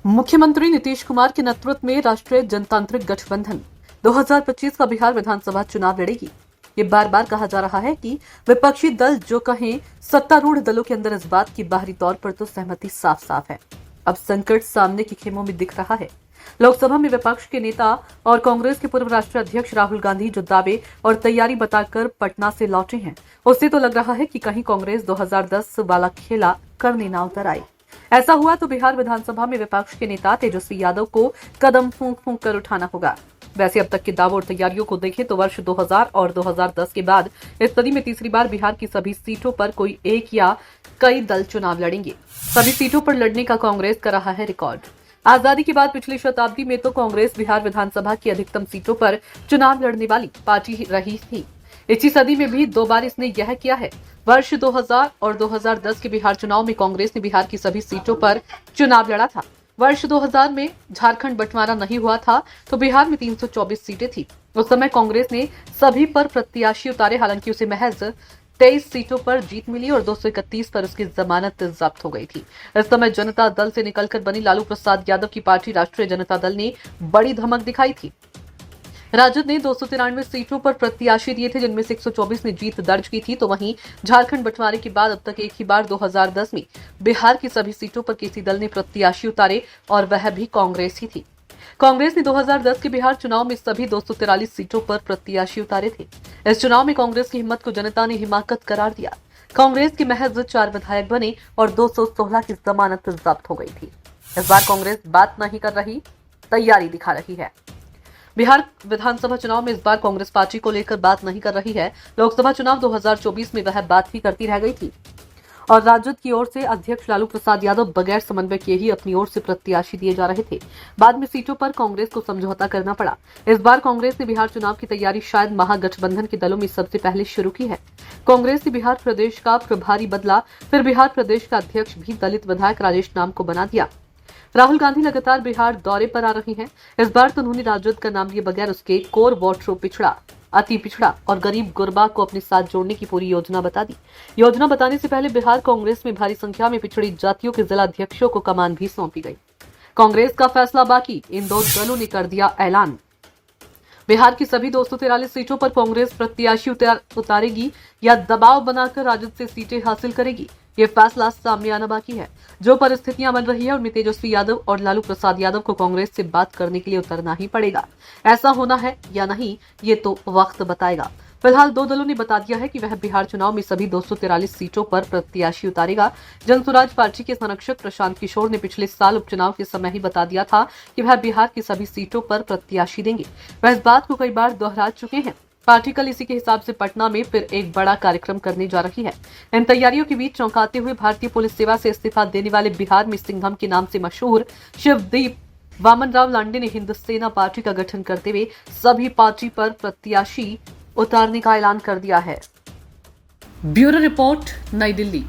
मुख्यमंत्री नीतीश कुमार के नेतृत्व में राष्ट्रीय जनतांत्रिक गठबंधन 2025 का बिहार विधानसभा चुनाव लड़ेगी। ये बार बार कहा जा रहा है कि विपक्षी दल जो कहें, सत्तारूढ़ दलों के अंदर इस बात की बाहरी तौर पर तो सहमति साफ साफ है। अब संकट सामने के खेमों में दिख रहा है। लोकसभा में विपक्ष के नेता और कांग्रेस के पूर्व राष्ट्रीय अध्यक्ष राहुल गांधी जो दावे और तैयारी बताकर पटना से लौटे हैं, उससे तो लग रहा है कि कहीं कांग्रेस 2010 वाला खेला करने ना उतर आई। ऐसा हुआ तो बिहार विधानसभा में विपक्ष के नेता तेजस्वी यादव को कदम फूंक फूंक कर उठाना होगा। वैसे अब तक के दावों और तैयारियों को देखें तो वर्ष 2000 और 2010 के बाद इस सदी में तीसरी बार बिहार की सभी सीटों पर कोई एक या कई दल चुनाव लड़ेंगे। सभी सीटों पर लड़ने का कांग्रेस कर रहा है रिकॉर्ड। आजादी के बाद पिछली शताब्दी में तो कांग्रेस बिहार विधानसभा की अधिकतम सीटों पर चुनाव लड़ने वाली पार्टी रही थी। इसी सदी में भी 2 बार इसने यह किया है। वर्ष 2000 और 2010 के बिहार चुनाव में कांग्रेस ने बिहार की सभी सीटों पर चुनाव लड़ा था। वर्ष 2000 में झारखंड बंटवारा नहीं हुआ था तो बिहार में 324 सीटें थी। उस समय कांग्रेस ने सभी पर प्रत्याशी उतारे, हालांकि उसे महज 23 सीटों पर जीत मिली और 231 पर उसकी जमानत जब्त हो गई थी। इस समय जनता दल से निकलकर बनी लालू प्रसाद यादव की पार्टी राष्ट्रीय जनता दल ने बड़ी धमक दिखाई थी। राजद ने 293 सीटों पर प्रत्याशी दिए थे, जिनमें से 124 ने जीत दर्ज की थी। तो वहीं झारखंड बंटवारे के बाद अब तक एक ही बार 2010 में बिहार की सभी सीटों पर किसी दल ने प्रत्याशी उतारे और वह भी कांग्रेस ही थी। कांग्रेस ने 2010 के बिहार चुनाव में सभी 243 सीटों पर प्रत्याशी उतारे थे। इस चुनाव में कांग्रेस की हिम्मत को जनता ने हिमाकत करार दिया। कांग्रेस के महज 4 विधायक बने और 216 की जमानत जब्त हो गई थी। इस बार कांग्रेस बात नहीं कर रही, तैयारी दिखा रही है। बिहार विधानसभा चुनाव में इस बार कांग्रेस पार्टी को लेकर बात नहीं कर रही है। लोकसभा चुनाव 2024 में वह बात ही करती रह गई थी और राजद की ओर से अध्यक्ष लालू प्रसाद यादव बगैर समन्वय किए ही अपनी ओर से प्रत्याशी दिए जा रहे थे। बाद में सीटों पर कांग्रेस को समझौता करना पड़ा। इस बार कांग्रेस ने बिहार चुनाव की तैयारी शायद महागठबंधन के दलों में सबसे पहले शुरू की है। कांग्रेस ने बिहार प्रदेश का प्रभारी बदला, फिर बिहार प्रदेश का अध्यक्ष भी दलित विधायक राजेश नाम को बना दिया। राहुल गांधी लगातार बिहार दौरे पर आ रही हैं। इस बार तो उन्होंने राजद का नाम लिए बगैर उसके कोर वोटरों, पिछड़ा, अति पिछड़ा और गरीब गुरबा को अपने साथ जोड़ने की पूरी योजना बता दी। योजना बताने से पहले बिहार कांग्रेस में भारी संख्या में पिछड़ी जातियों के जिला अध्यक्षों को कमान भी सौंपी गई। कांग्रेस का फैसला बाकी, इन 2 दलों ने कर दिया ऐलान। बिहार की सभी 243 सीटों पर कांग्रेस प्रत्याशी उतारेगी या दबाव बनाकर राजद से सीटें हासिल करेगी, ये फैसला सामने आना बाकी है। जो परिस्थितियां बन रही है उनमें तेजस्वी यादव और लालू प्रसाद यादव को कांग्रेस से बात करने के लिए उतरना ही पड़ेगा। ऐसा होना है या नहीं, ये तो वक्त बताएगा। फिलहाल 2 दलों ने बता दिया है कि वह बिहार चुनाव में सभी 243 सीटों पर प्रत्याशी उतारेगा। जनसुराज पार्टी के संरक्षक प्रशांत किशोर ने पिछले साल उपचुनाव के समय ही बता दिया था कि वह बिहार की सभी सीटों पर प्रत्याशी देंगे। वह इस बात को कई बार दोहरा चुके हैं। पार्टी कल इसी के हिसाब से पटना में फिर एक बड़ा कार्यक्रम करने जा रही है। इन तैयारियों के बीच चौंकाते हुए भारतीय पुलिस सेवा से इस्तीफा देने वाले बिहार में सिंघम के नाम से मशहूर शिवदीप वामनराव लांडे ने हिंदसेना पार्टी का गठन करते हुए सभी पार्टी पर प्रत्याशी उतारने का ऐलान कर दिया है। ब्यूरो रिपोर्ट, नई दिल्ली।